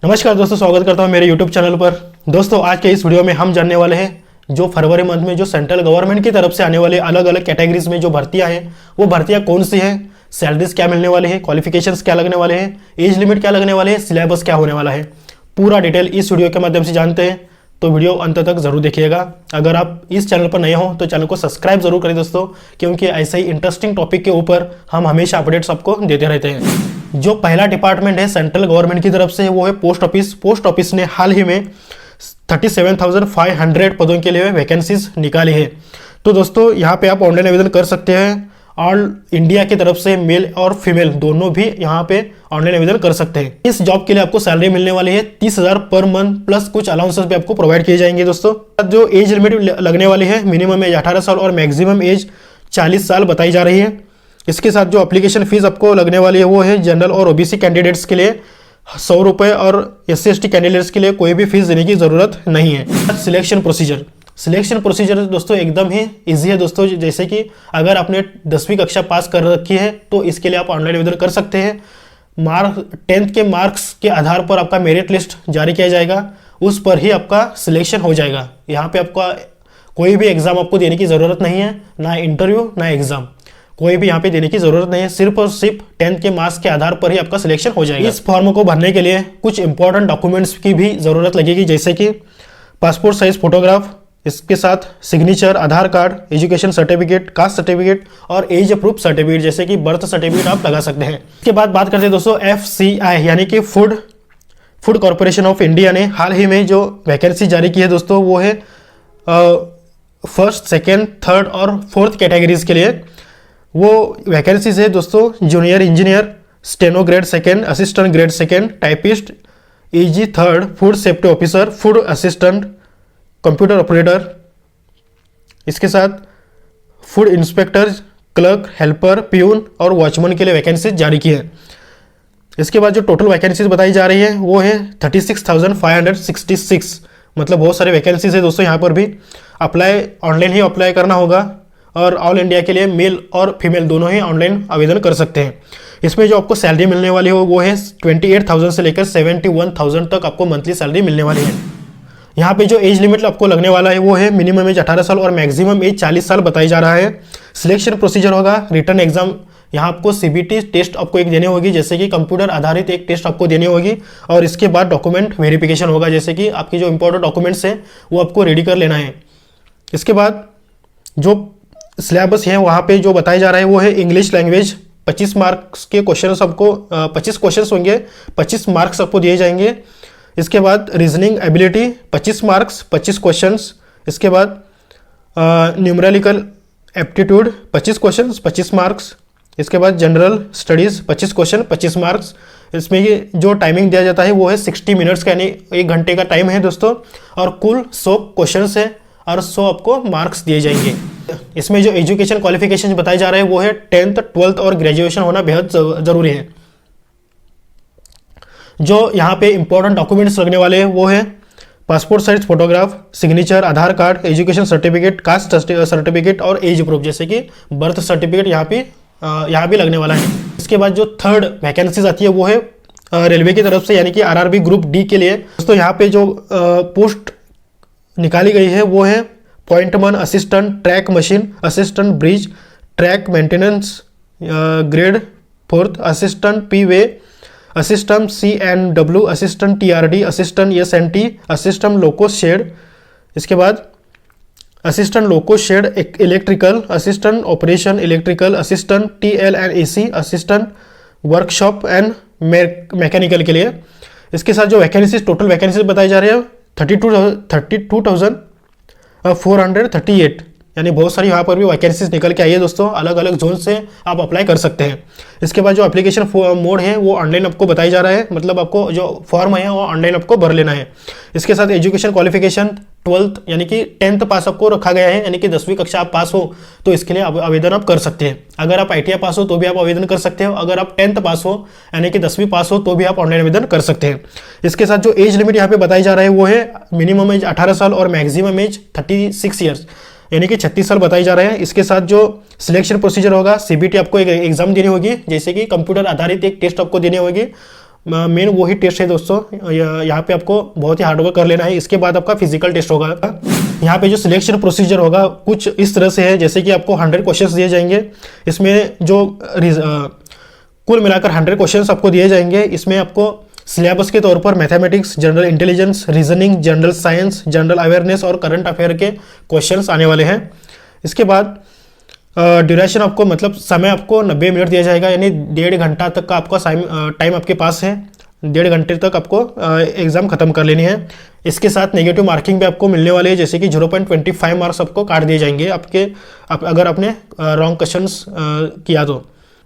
नमस्कार दोस्तों, स्वागत करता हूं मेरे YouTube चैनल पर। दोस्तों आज के इस वीडियो में हम जानने वाले हैं जो फरवरी मंथ में जो सेंट्रल गवर्नमेंट की तरफ से आने वाले अलग अलग कैटेगरीज में जो भर्तियां हैं वो भर्तियां कौन सी हैं, सैलरीज क्या मिलने वाले हैं, क्वालिफिकेशंस क्या लगने वाले हैं, एज लिमिट क्या लगने वाले हैं, सिलेबस क्या होने वाला है, पूरा डिटेल इस वीडियो के माध्यम से जानते हैं। तो वीडियो अंत तक जरूर देखिएगा। अगर आप इस चैनल पर नए हो तो चैनल को सब्सक्राइब जरूर करें दोस्तों, क्योंकि ऐसे ही इंटरेस्टिंग टॉपिक के ऊपर हम हमेशा अपडेट्स आपको देते रहते हैं। जो पहला डिपार्टमेंट है सेंट्रल गवर्नमेंट की तरफ से वो है पोस्ट ऑफिस। पोस्ट ऑफिस ने हाल ही में 37,500 पदों के लिए वैकेंसीज निकाली है। तो दोस्तों यहाँ पे आप ऑनलाइन आवेदन कर सकते हैं। ऑल इंडिया की तरफ से मेल और फीमेल दोनों भी यहाँ पे ऑनलाइन आवेदन कर सकते हैं। इस जॉब के लिए आपको सैलरी मिलने वाली है 30,000 पर मंथ प्लस कुछ अलाउंसेस भी आपको प्रोवाइड किए जाएंगे। दोस्तों जो एज लिमिट लगने वाली है, मिनिमम एज 18 साल और मैक्सिमम एज 40 साल बताई जा रही है। इसके साथ जो एप्लीकेशन फीस आपको लगने वाली है वो है जनरल और ओबीसी कैंडिडेट्स के लिए 100 रुपये और SC/ST कैंडिडेट्स के लिए कोई भी फीस देने की जरूरत नहीं है। सिलेक्शन प्रोसीजर दोस्तों एकदम ही इजी है दोस्तों। जैसे कि अगर आपने 10वीं कक्षा पास कर रखी है तो इसके लिए आप ऑनलाइन आवेदन कर सकते हैं। 10th के मार्क्स के आधार पर आपका मेरिट लिस्ट जारी किया जाएगा, उस पर ही आपका सिलेक्शन हो जाएगा। यहाँ पे आपका कोई भी एग्जाम आपको देने की जरूरत नहीं है, ना इंटरव्यू ना एग्जाम, कोई भी यहाँ पे देने की जरूरत नहीं है। सिर्फ और सिर्फ 10th के मार्क्स के आधार पर ही आपका सिलेक्शन हो जाएगा। इस फॉर्म को भरने के लिए कुछ इंपॉर्टेंट डॉक्यूमेंट्स की भी जरूरत लगेगी, जैसे कि पासपोर्ट साइज फोटोग्राफ, इसके साथ signature, Aadhaar card, education certificate, caste certificate और एज प्रूफ सर्टिफिकेट जैसे कि बर्थ सर्टिफिकेट आप लगा सकते हैं। इसके बाद बात करते हैं दोस्तों FCI यानी कि फूड कॉर्पोरेशन ऑफ इंडिया ने हाल ही में जो वैकेंसी जारी की है दोस्तों वो है फर्स्ट, सेकेंड, थर्ड और फोर्थ कैटेगरीज के लिए। वो वैकेंसीज है दोस्तों junior engineer, steno grade second, assistant grade second, typist, EG third, food safety officer, food assistant, computer operator, इसके साथ food inspector, clerk, helper, peon और वॉचमैन के लिए वैकेंसीज जारी की है। इसके बाद जो टोटल वैकेंसीज बताई जा रही है वो है 36,566। मतलब बहुत सारे वैकेंसीज है दोस्तों। यहाँ पर भी ऑनलाइन ही अप्लाई करना होगा और ऑल इंडिया के लिए मेल और फीमेल दोनों ही ऑनलाइन आवेदन कर सकते हैं। इसमें जो आपको सैलरी मिलने वाली हो वो है 28,000 से लेकर 71,000 तक आपको मंथली सैलरी मिलने वाली है। यहाँ पे जो एज लिमिट आपको लगने वाला है वो है मिनिमम एज 18 साल और मैक्सिमम एज 40 साल बताई जा रहा है। सिलेक्शन प्रोसीजर होगा रिटर्न एग्जाम। यहाँ आपको CBT टेस्ट आपको एक देनी होगी, जैसे कि कंप्यूटर आधारित एक टेस्ट आपको देनी होगी, और इसके बाद डॉक्यूमेंट वेरिफिकेशन होगा, जैसे कि आपकी जो इंपॉर्टेंट डॉक्यूमेंट्स हैं वो आपको रेडी कर लेना है। इसके बाद जो सिलेबस है वहाँ पे जो बताया जा रहा है वो है इंग्लिश लैंग्वेज। 25 मार्क्स के क्वेश्चन आपको 25 क्वेश्चन होंगे, 25 मार्क्स आपको दिए जाएंगे। इसके बाद रीजनिंग एबिलिटी 25 मार्क्स 25 क्वेश्चंस। इसके बाद न्यूमेरिकल एप्टीट्यूड 25 क्वेश्चंस 25 मार्क्स। इसके बाद जनरल स्टडीज़ 25 क्वेश्चन 25 मार्क्स। इसमें ये जो टाइमिंग दिया जाता है वो है 60 मिनट्स का, यानी 1 घंटे का टाइम है दोस्तों, और कुल 100 क्वेश्चन है और 100 आपको मार्क्स दिए जाएंगे। इसमें जो एजुकेशन क्वालिफिकेशन बताए जा रहे हैं वो है 10th 12th और ग्रेजुएशन होना बेहद जरूरी है। जो यहाँ पे इंपॉर्टेंट डॉक्यूमेंट्स लगने वाले हैं वो है passport size photograph, signature, Aadhaar card, education certificate, caste certificate और एज प्रूफ जैसे कि बर्थ सर्टिफिकेट यहाँ भी लगने वाला है। इसके बाद जो थर्ड वैकेंसीज आती है वो है रेलवे की तरफ से, यानी कि RRB ग्रुप D के लिए। दोस्तों यहाँ पे जो पोस्ट निकाली गई है वो है pointman, assistant track machine, assistant bridge track maintenance grade 4th, assistant P-वे, assistant CNW, assistant TRD, assistant SNT, assistant loco shed. इसके बाद assistant loco shed electrical, assistant operation electrical, assistant TL and AC, assistant workshop and mechanical के लिए। इसके साथ जो vacancies total vacancies बताई जा रही है 32,438, यानी बहुत सारी यहाँ पर भी वैकेंसीज निकल के आई है दोस्तों। अलग अलग जोन से आप अप्लाई कर सकते हैं। इसके बाद जो एप्लीकेशन मोड है वो ऑनलाइन आपको बताई जा रहा है, मतलब आपको जो फॉर्म है वो ऑनलाइन आपको भर लेना है। इसके साथ एजुकेशन क्वालिफिकेशन 12th यानी कि 10th पास आपको रखा गया है, यानी कि 10वीं कक्षा आप पास हो तो इसके लिए आवेदन आप कर सकते हैं। अगर आप ITI पास हो तो भी आप आवेदन कर सकते हो। अगर आप 10th पास हो यानी कि 10वीं पास हो तो भी आप ऑनलाइन आवेदन कर सकते हैं। इसके साथ जो एज लिमिट यहाँ पे बताई जा रहा है वो है मिनिमम एज 18 साल और मैक्सिमम एज 36 ईयर्स यानी कि 36 साल बताई जा रहे हैं। इसके साथ जो सिलेक्शन प्रोसीजर होगा CBT आपको एक एग्जाम देनी होगी, जैसे कि कंप्यूटर आधारित एक टेस्ट आपको देनी होगी, मेन वही टेस्ट है दोस्तों। यहाँ पे आपको बहुत ही हार्डवर्क कर लेना है। इसके बाद आपका फिजिकल टेस्ट होगा। यहाँ पे जो सिलेक्शन प्रोसीजर होगा कुछ इस तरह से है, जैसे कि आपको 100 क्वेश्चंस दिए जाएंगे। इसमें जो कुल मिलाकर 100 क्वेश्चंस आपको दिए जाएंगे। इसमें आपको सिलेबस के तौर पर mathematics, general intelligence, reasoning, general science, general awareness और करंट अफेयर के क्वेश्चंस आने वाले हैं। इसके बाद ड्यूरेशन आपको मतलब समय आपको 90 मिनट दिया जाएगा, यानी 1.5 घंटा तक का आपका टाइम आपके पास है। 1.5 घंटे तक आपको एग्जाम खत्म कर लेनी है। इसके साथ नेगेटिव मार्किंग भी आपको मिलने वाली है, जैसे कि 0.25 मार्क्स आपको काट दिए जाएंगे अगर आपने रॉन्ग क्वेश्चंस किया तो।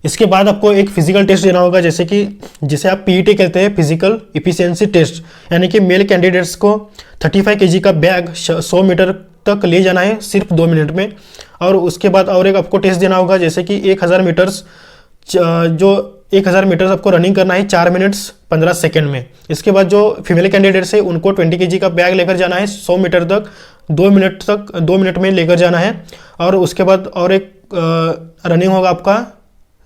इसके बाद आपको एक फिजिकल टेस्ट देना होगा, जैसे कि जिसे आप पीईटी कहते हैं, फिजिकल इफिशियंसी टेस्ट, यानी कि मेल कैंडिडेट्स को 35 kg का बैग 100 मीटर तक ले जाना है सिर्फ 2 मिनट में। और उसके बाद और एक आपको टेस्ट देना होगा, जैसे कि 1000 मीटर्स आपको रनिंग करना है 4 मिनट्स 15 सेकेंड में। इसके बाद जो फीमेल कैंडिडेट्स है उनको 20 kg का बैग लेकर जाना है 100 मीटर तक 2 मिनट में लेकर जाना है। और उसके बाद और एक रनिंग होगा आपका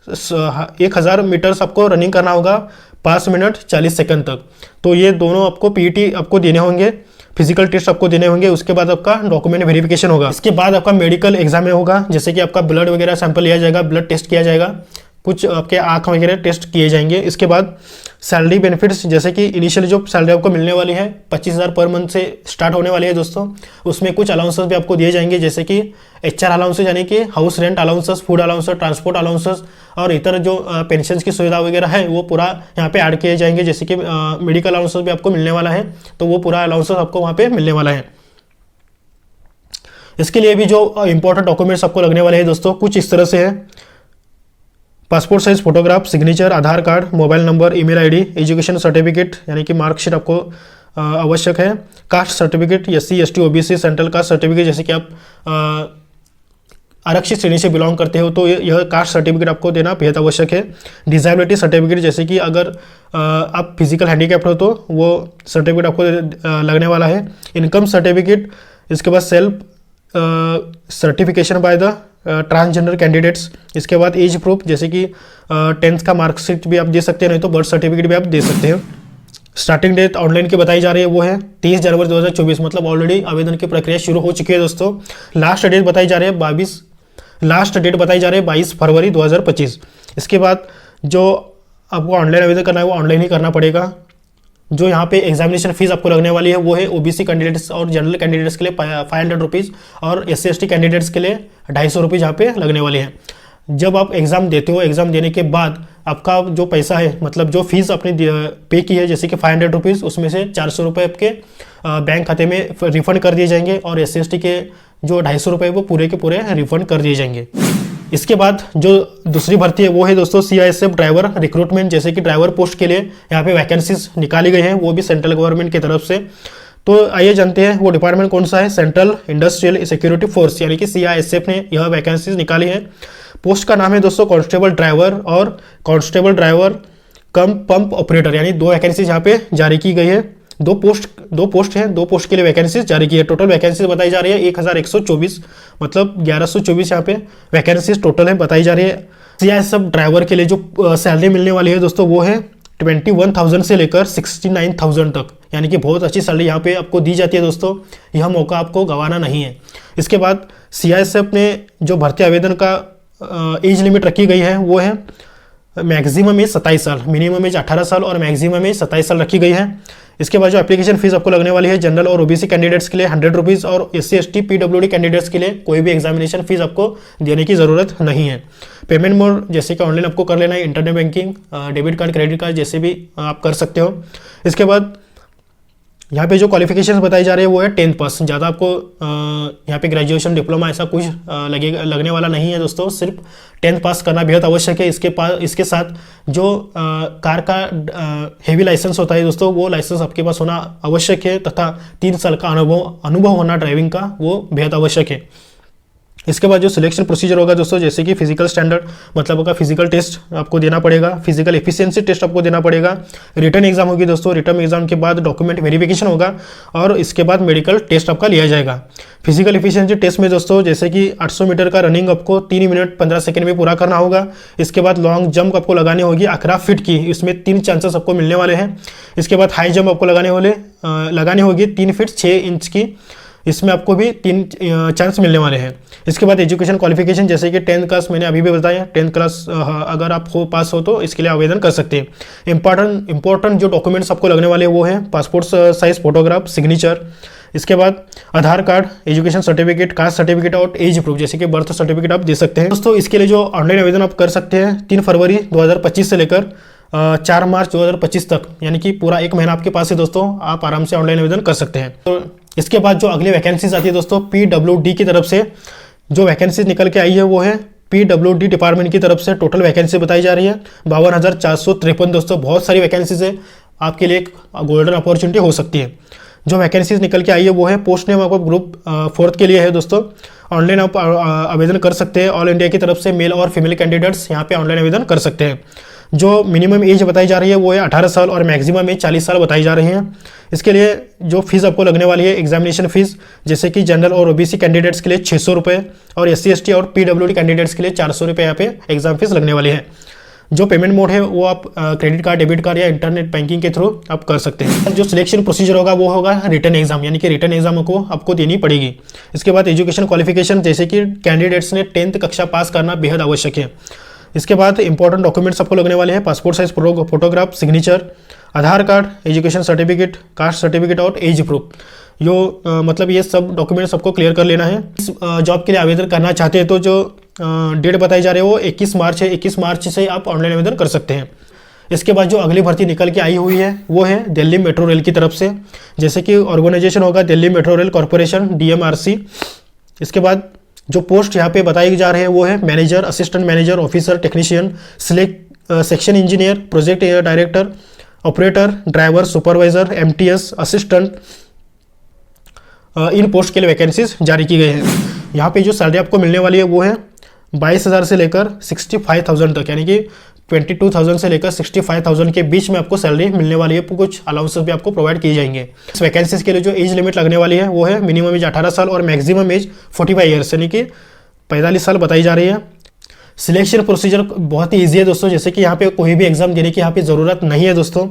1000 मीटर्स आपको रनिंग करना होगा 5 मिनट 40 सेकंड तक। तो ये दोनों आपको पीईटी आपको देने होंगे, फिजिकल टेस्ट आपको देने होंगे। उसके बाद आपका डॉक्यूमेंट वेरिफिकेशन होगा। इसके बाद आपका मेडिकल एग्जाम होगा, जैसे कि आपका ब्लड वगैरह सैंपल लिया जाएगा, ब्लड टेस्ट किया जाएगा, कुछ आपके आँख वगैरह टेस्ट किए जाएंगे। इसके बाद सैलरी बेनिफिट्स, जैसे कि इनिशियली जो सैलरी आपको मिलने वाली है 25,000 पर मंथ से स्टार्ट होने वाली है दोस्तों। उसमें कुछ अलाउंसेस भी आपको दिए जाएंगे, जैसे कि HR अलाउंसेस, यानी कि house rent allowances, food allowances, transport allowances और इतर जो पेंशन की सुविधा वगैरह है वो पूरा यहाँ पे ऐड किए जाएंगे। जैसे कि मेडिकल अलाउंसेस भी आपको मिलने वाला है, तो वो पूरा अलाउंसेस आपको वहाँ पे मिलने वाला है। इसके लिए भी जो इंपॉर्टेंट डॉक्यूमेंट्स आपको लगने वाले हैं दोस्तों कुछ इस तरह से है। Passport size photograph, signature, Aadhaar card, mobile number, email ID, education certificate यानी कि मार्कशीट आपको आवश्यक है। Caste certificate, SC ST OBC central caste certificate, जैसे कि आप आरक्षित श्रेणी से बिलोंग करते हो तो यह कास्ट सर्टिफिकेट आपको देना बेहद आवश्यक है। डिसेबिलिटी सर्टिफिकेट, जैसे कि अगर आप फिजिकल हैंडीकैप्ड हो तो वो सर्टिफिकेट आपको लगने वाला है। इनकम सर्टिफिकेट, इसके बाद self certification by the transgender candidates. इसके बाद एज प्रूफ, जैसे कि 10th का मार्कशीट भी आप दे सकते हैं, नहीं तो बर्थ सर्टिफिकेट भी आप दे सकते हैं। स्टार्टिंग डेट ऑनलाइन की बताई जा रही है वो है 30 जनवरी 2024, मतलब ऑलरेडी आवेदन की प्रक्रिया शुरू हो चुकी है दोस्तों। लास्ट डेट बताई जा रही है 22 फरवरी 2025। इसके बाद जो आपको ऑनलाइन आवेदन करना है वो ऑनलाइन ही करना पड़ेगा। जो यहाँ पे एग्जामिनेशन फीस आपको लगने वाली है वो है OBC कैंडिडेट्स और जनरल कैंडिडेट्स के लिए 500 रुपीज़ और SC ST कैंडिडेट्स के लिए 250 रुपीज़ यहाँ पे लगने वाली है। जब आप एग्ज़ाम देते हो, एग्ज़ाम देने के बाद आपका जो पैसा है, मतलब जो फीस आपने पे की है, जैसे कि 500 रुपीज़, उसमें से 400 रुपये आपके बैंक खाते में रिफंड कर दिए जाएंगे और SC ST के जो 250 रुपये वो पूरे के पूरे रिफंड कर दिए जाएंगे। इसके बाद जो दूसरी भर्ती है वो है दोस्तों CISF ड्राइवर रिक्रूटमेंट, जैसे कि ड्राइवर पोस्ट के लिए यहाँ पे वैकेंसीज निकाली गई हैं, वो भी सेंट्रल गवर्नमेंट की तरफ से। तो आइए जानते हैं वो डिपार्टमेंट कौन सा है। सेंट्रल इंडस्ट्रियल सिक्योरिटी फोर्स यानी कि CISF ने यह वैकेंसीज निकाली है। पोस्ट का नाम है दोस्तों कांस्टेबल ड्राइवर और कांस्टेबल ड्राइवर कम पंप ऑपरेटर, यानी 2 वैकेंसीज यहाँ पे जारी की गई है। दो पोस्ट के लिए वैकेंसीज जारी की है। टोटल वैकेंसीज बताई जा रही है 1124, मतलब 1124 यहाँ पे वैकेंसीज टोटल है बताई जा रही है। CISF ड्राइवर के लिए जो सैलरी मिलने वाली है दोस्तों वो है 21,000 से लेकर 69,000 तक, यानी कि बहुत अच्छी सैलरी यहाँ पे आपको दी जाती है दोस्तों। यह मौका आपको गंवाना नहीं है। इसके बाद CISF ने जो भर्ती आवेदन का एज लिमिट रखी गई है वो है मैक्सिमम एज 27 साल, मिनिमम एज 18 साल और मैक्सिमम एज 27 साल रखी गई है। इसके बाद जो एप्लीकेशन फीस आपको लगने वाली है जनरल और OBC कैंडिडेट्स के लिए 100 रुपीज़ और SC ST PWD कैंडिडेट्स के लिए कोई भी एग्जामिनेशन फीस आपको देने की ज़रूरत नहीं है। पेमेंट मोड जैसे कि ऑनलाइन आपको कर लेना है, internet banking, debit card, credit card जैसे भी आप कर सकते हो। इसके बाद यहाँ पे जो क्वालिफिकेशंस बताई जा रही है वो है 10th पास, ज़्यादा आपको यहाँ पे ग्रेजुएशन डिप्लोमा ऐसा कुछ लगने वाला नहीं है दोस्तों, सिर्फ 10th पास करना बेहद आवश्यक है। इसके साथ जो कार का हेवी लाइसेंस होता है दोस्तों वो लाइसेंस आपके पास होना आवश्यक है, तथा 3 साल का अनुभव होना ड्राइविंग का वो बेहद आवश्यक है। इसके बाद जो सिलेक्शन प्रोसीजर होगा दोस्तों, जैसे कि फिजिकल स्टैंडर्ड मतलब होगा फिजिकल टेस्ट आपको देना पड़ेगा, फिजिकल एफिशिएंसी टेस्ट आपको देना पड़ेगा, रिटर्न एग्जाम होगी दोस्तों, रिटर्न एग्जाम के बाद डॉक्यूमेंट वेरिफिकेशन होगा और इसके बाद मेडिकल टेस्ट आपका लिया जाएगा। फिजिकल एफिशिएंसी टेस्ट में दोस्तों जैसे कि 800 मीटर का रनिंग आपको 3 मिनट 15 सेकंड में पूरा करना होगा। इसके बाद लॉन्ग जंप आपको लगानी होगी 11 फीट की, इसमें 3 चांसेस आपको मिलने वाले हैं। इसके बाद हाई जंप आपको लगानी होगी 3 फीट 6 इंच की, इसमें आपको भी 3 चांस मिलने वाले हैं। इसके बाद एजुकेशन क्वालिफिकेशन जैसे कि 10th क्लास मैंने अभी भी बताया, 10th क्लास अगर आप पास हो तो इसके लिए आवेदन कर सकते हैं। इंपॉर्टेंट जो डॉक्यूमेंट्स आपको लगने वाले वो हैं पासपोर्ट साइज फोटोग्राफ, सिग्नेचर, इसके बाद Aadhaar card, education certificate, caste certificate और एज प्रूफ जैसे कि बर्थ सर्टिफिकेट आप दे सकते हैं। दोस्तों इसके लिए जो ऑनलाइन आवेदन आप कर सकते हैं 3 फरवरी 2025 से लेकर 4 मार्च 2025 तक, यानी कि पूरा 1 महीना आपके पास है दोस्तों, आप आराम से ऑनलाइन आवेदन कर सकते हैं। तो इसके बाद जो अगली वैकेंसीज आती है दोस्तों, PWD की तरफ से जो वैकेंसीज निकल के आई है वो है PWD डिपार्टमेंट की तरफ से टोटल वैकेंसी बताई जा रही है 52,453 दोस्तों। बहुत सारी वैकेंसीज है, आपके लिए एक गोल्डन अपॉर्चुनिटी हो सकती है। जो वैकेंसीज निकल के आई है वो है पोस्ट नेम आपको ग्रुप 4 के लिए है दोस्तों। ऑनलाइन आप आवेदन कर सकते हैं। ऑल इंडिया की तरफ से मेल और फीमेल कैंडिडेट्स यहाँ पे ऑनलाइन आवेदन कर सकते हैं। जो मिनिमम एज बताई जा रही है वो है 18 साल और मैक्सिमम एज 40 साल बताई जा रही है। इसके लिए जो फीस आपको लगने वाली है एग्जामिनेशन फीस, जैसे कि जनरल और OBC कैंडिडेट्स के लिए 600 रुपये और SC ST और PWD कैंडिडेट्स के लिए 400 रुपये यहाँ पे एग्जाम फीस लगने वाली है। जो पेमेंट मोड है वो आप क्रेडिट कार्ड, डेबिट कार्ड या इंटरनेट बैंकिंग के थ्रू आप कर सकते हैं। जो सिलेक्शन प्रोसीजर होगा वो होगा रिटर्न एग्जाम, यानी कि रिटर्न एग्जाम को आपको देनी पड़ेगी। इसके बाद एजुकेशन क्वालिफिकेशन जैसे कि कैंडिडेट्स ने 10th कक्षा पास करना बेहद आवश्यक है। इसके बाद इंपॉर्टेंट डॉक्यूमेंट्स आपको लगने वाले हैं passport size photograph, signature, Aadhaar card, education certificate, caste certificate और एज प्रूफ। मतलब ये सब डॉक्यूमेंट्स आपको क्लियर कर लेना है। इस जॉब के लिए आवेदन करना चाहते हैं तो जो डेट बताई जा रही है वो 21 मार्च है। 21 मार्च से आप ऑनलाइन आवेदन कर सकते हैं। इसके बाद जो अगली भर्ती निकल के आई हुई है वो है दिल्ली मेट्रो रेल की तरफ से, जैसे कि ऑर्गेनाइजेशन होगा Delhi metro rail corporation DMRC। इसके बाद जो पोस्ट यहाँ पे बताई जा रहे हैं वो है manager, assistant manager, officer, technician, section engineer, project director, operator, driver, supervisor, MTS, assistant. इन पोस्ट के लिए वैकेंसीज जारी की गई है। यहाँ पे जो सैलरी आपको मिलने वाली है वो है 22,000 से लेकर 65,000 तक, यानी कि 22,000 से लेकर 65,000 के बीच में आपको सैलरी मिलने वाली है। कुछ अलाउंसेस भी आपको प्रोवाइड किए जाएंगे। इस वैकेंसीज के लिए जो एज लिमिट लगने वाली है वो है मिनिमम एज 18 साल और मैक्सिमम एज 45 ईयर्स, यानी कि 45 साल बताई जा रही है। सिलेक्शन प्रोसीजर बहुत ही ईजी है दोस्तों, जैसे कि यहाँ पे कोई भी एग्जाम देने की यहाँ पे ज़रूरत नहीं है दोस्तों।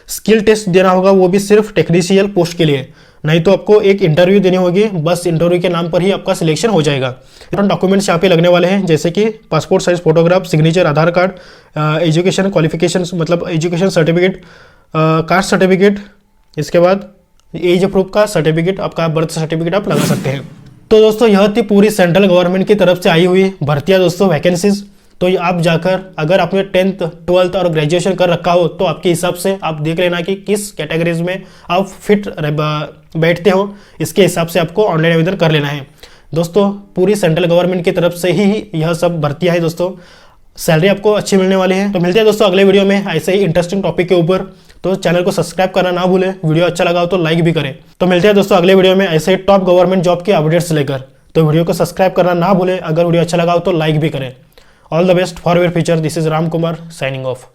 स्किल टेस्ट देना होगा, वो भी सिर्फ टेक्नीशियल पोस्ट के लिए, नहीं तो आपको एक इंटरव्यू देनी होगी, बस इंटरव्यू के नाम पर ही आपका सिलेक्शन हो जाएगा। डॉक्यूमेंट्स यहाँ पे लगने वाले हैं, जैसे कि passport size photograph, signature, Aadhaar card, education qualification मतलब एजुकेशन सर्टिफिकेट, कास्ट सर्टिफिकेट, इसके बाद एज प्रूफ का सर्टिफिकेट, आपका बर्थ सर्टिफिकेट आप लगा सकते हैं। तो दोस्तों यह थी पूरी सेंट्रल गवर्नमेंट की तरफ से आई हुई भर्तियाँ दोस्तों, वैकेंसीज। तो आप जाकर अगर आपने 10th 12th और ग्रेजुएशन कर रखा हो तो आपके हिसाब से आप देख लेना कि किस कैटेगरीज में आप फिट बैठते हो, इसके हिसाब से आपको ऑनलाइन आवेदन कर लेना है दोस्तों। पूरी सेंट्रल गवर्नमेंट की तरफ से ही यह सब भर्तियां हैं दोस्तों। सैलरी आपको अच्छी मिलने वाली है। तो मिलते हैं दोस्तों अगले वीडियो में ऐसे ही इंटरेस्टिंग टॉपिक के ऊपर। तो चैनल को सब्सक्राइब करना ना भूलें, वीडियो अच्छा लगा हो तो लाइक भी करें। तो मिलते हैं दोस्तों अगले वीडियो में ऐसे ही टॉप गवर्नमेंट जॉब के अपडेट्स लेकर। तो वीडियो को सब्सक्राइब करना ना भूलें, अगर वीडियो अच्छा लगा हो तो लाइक भी करें। All the best for your future. This is Ram Kumar signing off.